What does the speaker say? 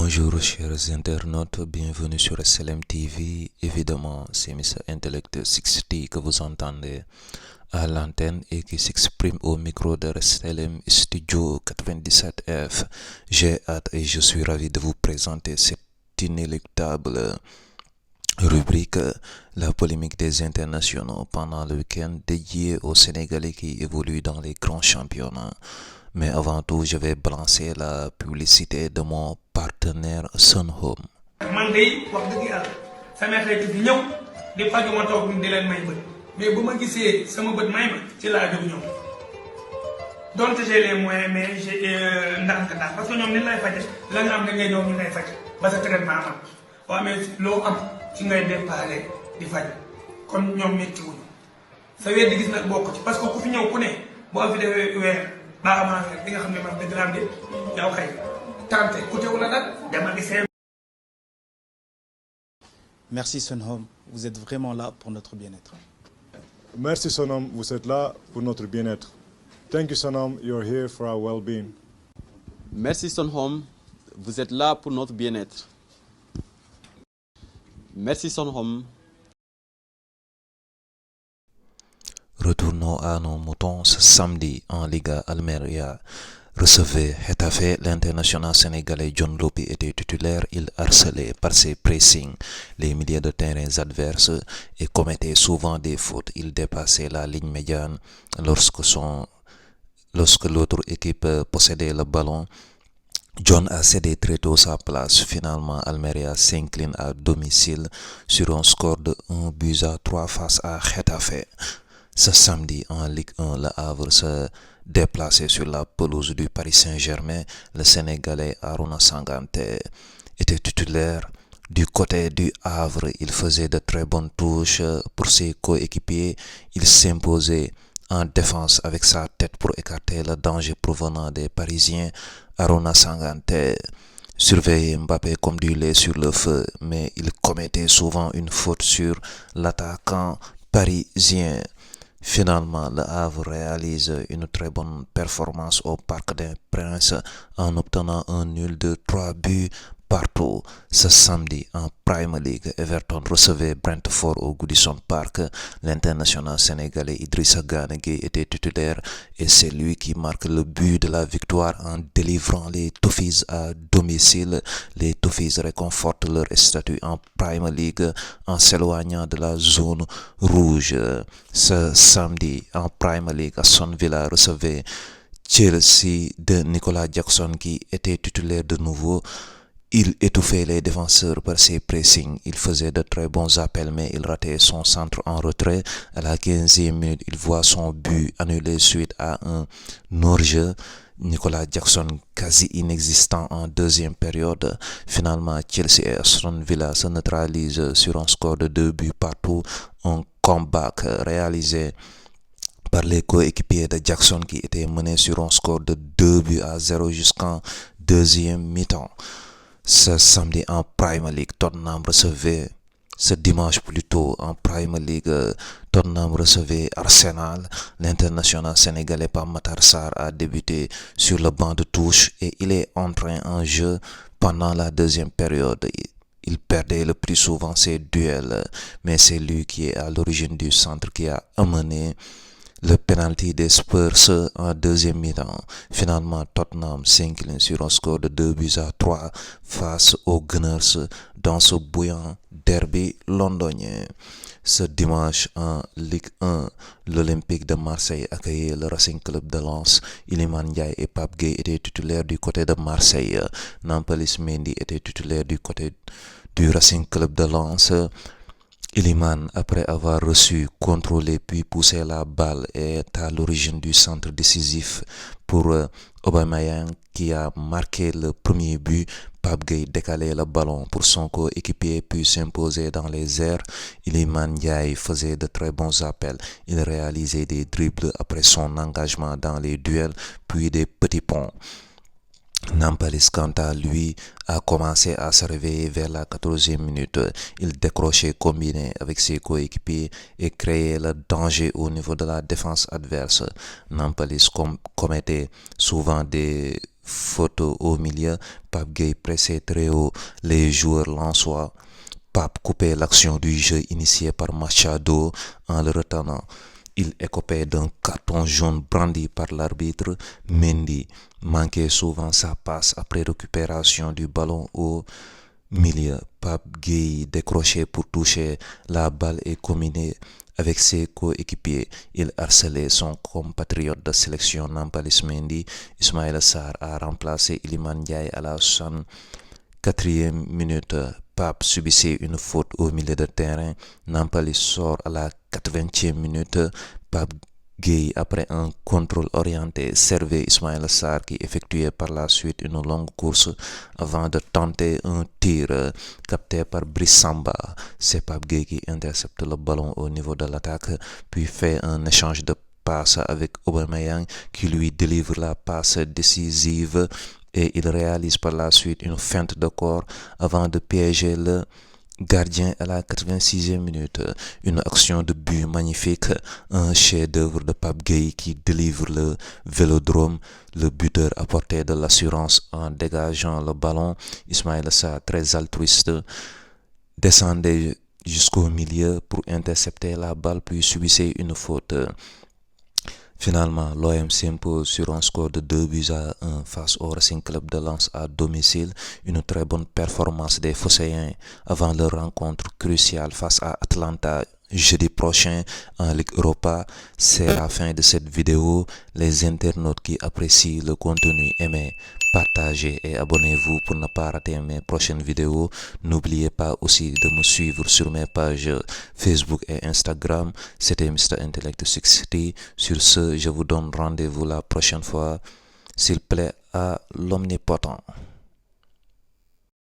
Bonjour chers internautes, bienvenue sur SLM TV. Évidemment, c'est Mr. Intellect 60 que vous entendez à l'antenne et qui s'exprime au micro de SLM Studio 97F. J'ai hâte et je suis ravi de vous présenter cette inéluctable rubrique la polémique des internationaux pendant le week-end dédié aux Sénégalais qui évoluent dans les grands championnats. Mais avant tout, je vais balancer la publicité de mon partenaire Sun Home. man day wax dëgg yàlla sama xarit bi ñëw di faju ma toog di leen may bët mais bu ma gisee sama bët may ma ci laa jóg ñëw donte j'ai les moyens mais j'ai ndànk daal parce que ñoom ni lay faje la nga am da ngay ñëw ñu lay faj ba sa traitement am waaw mais loo am ci ngay déparé di faj kon ñoom métti wuñu sa weer di gis nag bokk ci parce que ku fi ñëw ku ne boo fi defee weer baa amaa weer di nga xam ne man dëgg laa am de yow xëy tante ku teewu la nag dama gisee. Merci Sunhome, vous êtes vraiment là pour notre bien-être. Merci Sonam, vous êtes là pour notre bien-être. Thank you Sonam, you're here for our well-being. Merci Sunhome, vous êtes là pour notre bien-être. Merci Sunhome. Retournons à nos moutons ce samedi en Liga Almeria. Recevait Getafe, l'international sénégalais John Lopy était titulaire, il harcelait par ses pressings les milieux de terrain adverses et commettait souvent des fautes. Il dépassait la ligne médiane lorsque l'autre équipe possédait le ballon. John a cédé très tôt sa place. Finalement, Almeria s'incline à domicile sur un score de 1-3 face à Getafe. Ce samedi, en Ligue 1, le Havre se déplaçait sur la pelouse du Paris Saint-Germain. Le Sénégalais Arouna Sangante était titulaire. Du côté du Havre, il faisait de très bonnes touches pour ses coéquipiers. Il s'imposait en défense avec sa tête pour écarter le danger provenant des Parisiens. Arouna Sangante surveillait Mbappé comme du lait sur le feu, mais il commettait souvent une faute sur l'attaquant parisien. Finalement, le Havre réalise une très bonne performance au Parc des Princes en obtenant un nul de 3 buts partout. Ce samedi, en Premier League, Everton recevait Brentford au Goodison Park. L'international sénégalais Idrissa Gana Gueye était titulaire et c'est lui qui marque le but de la victoire en délivrant les Toffees à domicile. Les Toffees réconfortent leur statut en Premier League en s'éloignant de la zone rouge. Ce samedi, en Premier League, Aston Villa recevait Chelsea de Nicolas Jackson qui était titulaire de nouveau. Il étouffait les défenseurs par ses pressings. Il faisait de très bons appels, mais il ratait son centre en retrait. À la 15e minute, il voit son but annulé suite à un hors-jeu. Nicolas Jackson quasi inexistant en deuxième période. Finalement, Chelsea et Aston Villa se neutralisent sur un score de 2 buts partout. Un comeback réalisé par les coéquipiers de Jackson qui étaient menés sur un score de 2-0 jusqu'en deuxième mi-temps. Ce samedi en Premier League, Tottenham recevait, ce dimanche plutôt en Premier League, Tottenham recevait Arsenal. L'international sénégalais Pape Matar Sarr a débuté sur le banc de touche et il est entré en jeu pendant la deuxième période. Il perdait le plus souvent ses duels, mais c'est lui qui est à l'origine du centre qui a amené le penalty des Spurs en deuxième mi-temps. Finalement, Tottenham s'incline sur un score de 2-3 face aux Gunners dans ce bouillant derby londonien. Ce dimanche en Ligue 1, l'Olympique de Marseille accueillait le Racing Club de Lens. Iliman Ndiaye et Pape Gueye étaient titulaires du côté de Marseille. Nampalys Mendy était titulaire du côté du Racing Club de Lens. Iliman, après avoir reçu, contrôlé puis poussé la balle, est à l'origine du centre décisif pour Aubameyang qui a marqué le premier but. Pape Gueye décalait le ballon pour son coéquipier puis s'imposer dans les airs. Iliman Ndiaye faisait de très bons appels. Il réalisait des dribbles après son engagement dans les duels puis des petits ponts. Nampalys, quant à lui, a commencé à se réveiller vers la 14e minute. Il décrochait combiné avec ses coéquipiers et créait le danger au niveau de la défense adverse. Nampalys commettait souvent des faute au milieu. Pape Gueye pressé très haut les joueurs lensois. Pape coupait l'action du jeu initié par Machado en le retenant. Il écopait d'un carton jaune brandi par l'arbitre. Mendy manquait souvent sa passe après récupération du ballon au milieu. Pape Gueye décrochait pour toucher la balle et combiner avec ses coéquipiers. Il harcelait son compatriote de sélection Nampalys Mendy. Ismaïla Sarr a remplacé Iliman Ndiaye à la 64e minute. Pape subissait une faute au milieu de terrain. Nampalys sort à la 80e minute. Pape Gueye, après un contrôle orienté, servait Ismaïla Sarr qui effectuait par la suite une longue course avant de tenter un tir capté par Brice Samba. C'est Pape Gueye qui intercepte le ballon au niveau de l'attaque, puis fait un échange de passes avec Aubameyang qui lui délivre la passe décisive et il réalise par la suite une feinte de corps avant de piéger le gardien à la 86e minute. Une action de but magnifique, un chef-d'œuvre de Pape Gueye qui délivre le vélodrome. Le buteur apportait de l'assurance en dégageant le ballon. Ismaïla Sarr, très altruiste, descendait jusqu'au milieu pour intercepter la balle puis subissait une faute. Finalement, l'OM s'impose sur un score de 2-1 face au Racing Club de Lens à domicile. Une très bonne performance des Phocéens avant leur rencontre cruciale face à Atlanta jeudi prochain en Ligue Europa. C'est la fin de cette vidéo. Les internautes qui apprécient le contenu, aimez, partagez et abonnez-vous pour ne pas rater mes prochaines vidéos. N'oubliez pas aussi de me suivre sur mes pages Facebook et Instagram. C'était Mr Intellect 60. Sur ce, je vous donne rendez-vous la prochaine fois, s'il plaît à l'omnipotent.